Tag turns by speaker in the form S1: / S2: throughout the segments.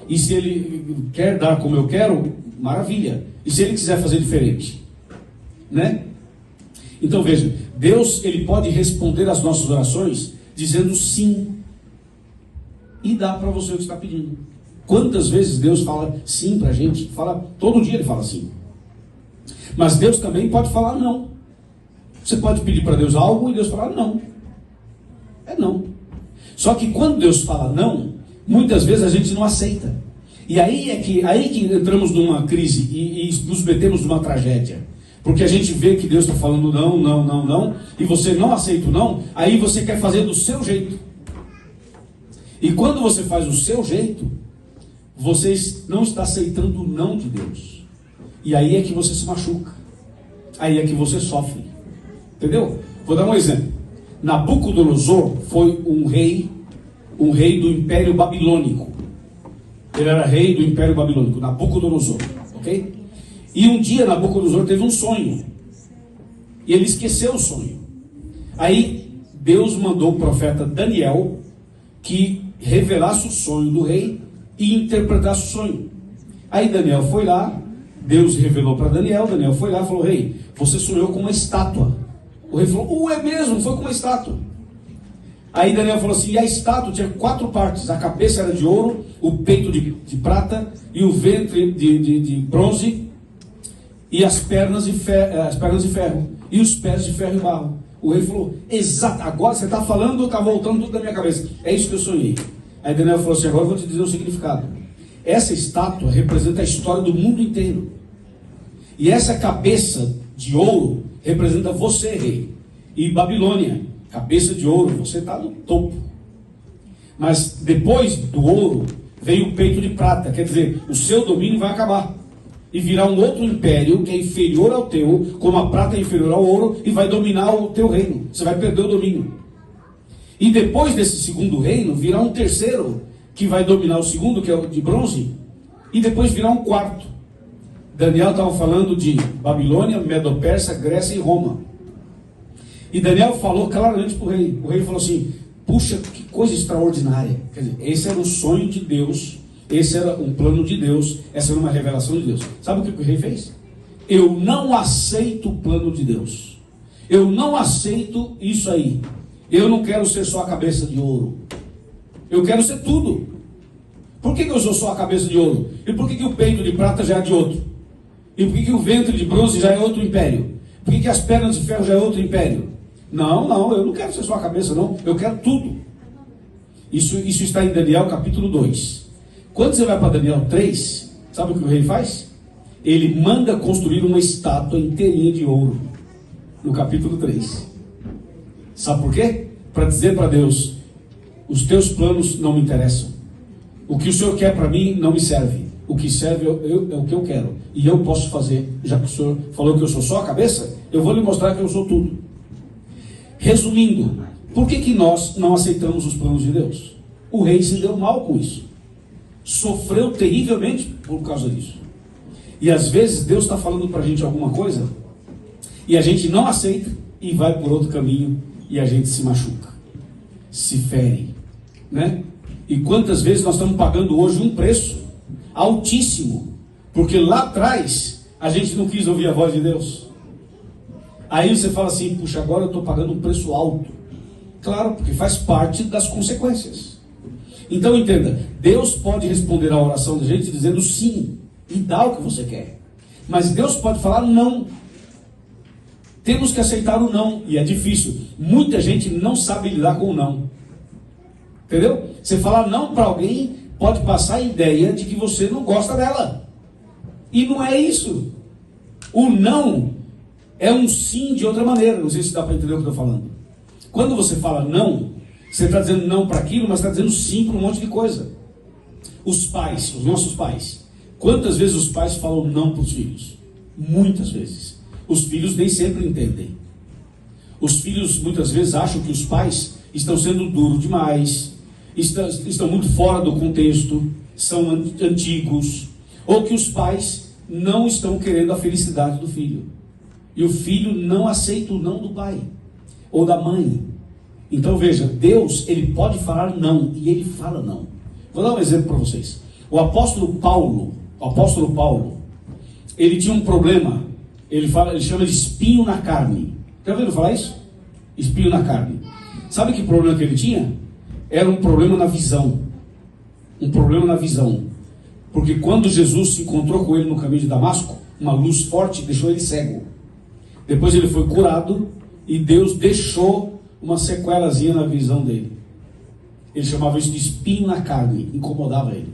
S1: E se ele quer dar como eu quero, maravilha. E se ele quiser fazer diferente? Né? Então veja, Deus, ele pode responder às nossas orações dizendo sim. E dá para você o que está pedindo. Quantas vezes Deus fala sim para a gente? Todo dia ele fala sim. Mas Deus também pode falar não. Você pode pedir para Deus algo e Deus falar não. É não. Só que quando Deus fala não, muitas vezes a gente não aceita. E aí que entramos numa crise e nos metemos numa tragédia. Porque a gente vê que Deus está falando não, não, não, não, e você não aceita o não, aí você quer fazer do seu jeito. E quando você faz o seu jeito, você não está aceitando o não de Deus. E aí é que você se machuca. Aí é que você sofre. Entendeu? Vou dar um exemplo. Nabucodonosor foi um rei do Império Babilônico. Ele era rei do Império Babilônico, Nabucodonosor, ok? E um dia Nabucodonosor teve um sonho. E ele esqueceu o sonho. Aí Deus mandou o profeta Daniel que revelasse o sonho do rei e interpretasse o sonho. Aí Daniel foi lá, Deus revelou para Daniel, Daniel foi lá e falou: rei, você sonhou com uma estátua. O rei falou: é mesmo, foi com uma estátua. Aí Daniel falou assim: e a estátua tinha 4 partes, a cabeça era de ouro, o peito de prata, e o ventre de bronze, e as pernas de ferro, e os pés de ferro e barro. O rei falou: exato, agora você está falando, está voltando tudo na minha cabeça. É isso que eu sonhei. Aí Daniel falou assim: agora eu vou te dizer o significado. Essa estátua representa a história do mundo inteiro. E essa cabeça de ouro representa você, rei. E Babilônia, cabeça de ouro, você está no topo. Mas depois do ouro veio o peito de prata. Quer dizer, o seu domínio vai acabar e virar um outro império que é inferior ao teu, como a prata é inferior ao ouro, e vai dominar o teu reino. Você vai perder o domínio. E depois desse segundo reino, virá um terceiro, que vai dominar o segundo, que é o de bronze, e depois virá um quarto. Daniel estava falando de Babilônia, Medo-Persa, Grécia e Roma. E Daniel falou claramente para o rei. O rei falou assim: puxa, que coisa extraordinária. Quer dizer, esse era um sonho de Deus, esse era um plano de Deus, essa era uma revelação de Deus. Sabe o que o rei fez? Eu não aceito o plano de Deus. Eu não aceito isso aí. Eu não quero ser só a cabeça de ouro. Eu quero ser tudo. Por que eu sou só a cabeça de ouro? E por que o peito de prata já é de outro? E por que o ventre de bronze já é outro império? Por que as pernas de ferro já é outro império? Não, eu não quero ser só a cabeça, não. Eu quero tudo. Isso está em Daniel capítulo 2. Quando você vai para Daniel 3, sabe o que o rei faz? Ele manda construir uma estátua inteirinha de ouro. No capítulo 3. Sabe por quê? Para dizer para Deus: os teus planos não me interessam. O que o Senhor quer para mim não me serve. O que serve é o que eu quero. E eu posso fazer. Já que o Senhor falou que eu sou só a cabeça, eu vou lhe mostrar que eu sou tudo. Resumindo, por que nós não aceitamos os planos de Deus? O rei se deu mal com isso. Sofreu terrivelmente por causa disso. E às vezes Deus está falando para a gente alguma coisa e a gente não aceita e vai por outro caminho e a gente se machuca, se fere, né? E quantas vezes nós estamos pagando hoje um preço altíssimo, porque lá atrás a gente não quis ouvir a voz de Deus. Aí você fala assim: puxa, agora eu estou pagando um preço alto. Claro, porque faz parte das consequências. Então entenda, Deus pode responder a oração da gente dizendo sim, e dá o que você quer. Mas Deus pode falar não. Temos que aceitar o não, e é difícil. Muita gente não sabe lidar com o não. Entendeu? Você falar não para alguém pode passar a ideia de que você não gosta dela. E não é isso. O não é um sim de outra maneira. Não sei se dá para entender o que eu estou falando. Quando você fala não, você está dizendo não para aquilo, mas está dizendo sim para um monte de coisa. Os pais, os nossos pais. Quantas vezes os pais falam não para os filhos? Muitas vezes. Os filhos nem sempre entendem. Os filhos muitas vezes acham que os pais estão sendo duros demais, estão muito fora do contexto, são antigos, ou que os pais não estão querendo a felicidade do filho. E o filho não aceita o não do pai ou da mãe. Então veja, Deus, ele pode falar não, e ele fala não. Vou dar um exemplo para vocês. O apóstolo Paulo, ele tinha um problema, ele chama de espinho na carne. Já ouviram falar isso? Espinho na carne. Sabe que problema que ele tinha? Era um problema na visão. Um problema na visão. Porque quando Jesus se encontrou com ele no caminho de Damasco, uma luz forte deixou ele cego. Depois ele foi curado e Deus deixou uma sequelazinha na visão dele. Ele chamava isso de espinho na carne, incomodava ele.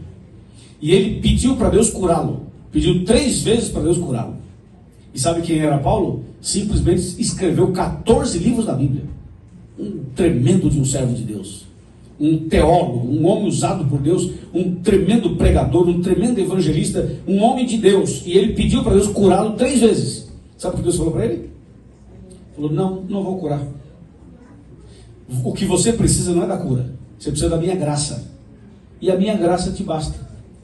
S1: E ele pediu para Deus curá-lo. Pediu 3 vezes para Deus curá-lo. E sabe quem era Paulo? Simplesmente escreveu 14 livros da Bíblia. Um tremendo de um servo de Deus. Um teólogo, um homem usado por Deus, um tremendo pregador, um tremendo evangelista, um homem de Deus. E ele pediu para Deus curá-lo 3 vezes. Sabe o que Deus falou para ele? Falou, não vou curar. O que você precisa não é da cura. Você precisa da minha graça. E a minha graça te basta.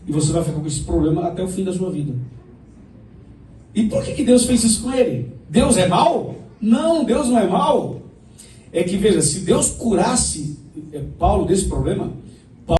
S1: E você vai ficar com esse problema até o fim da sua vida. E por que Deus fez isso com ele? Deus é mau? Não, Deus não é mau. É que, veja, se Deus curasse Paulo desse problema,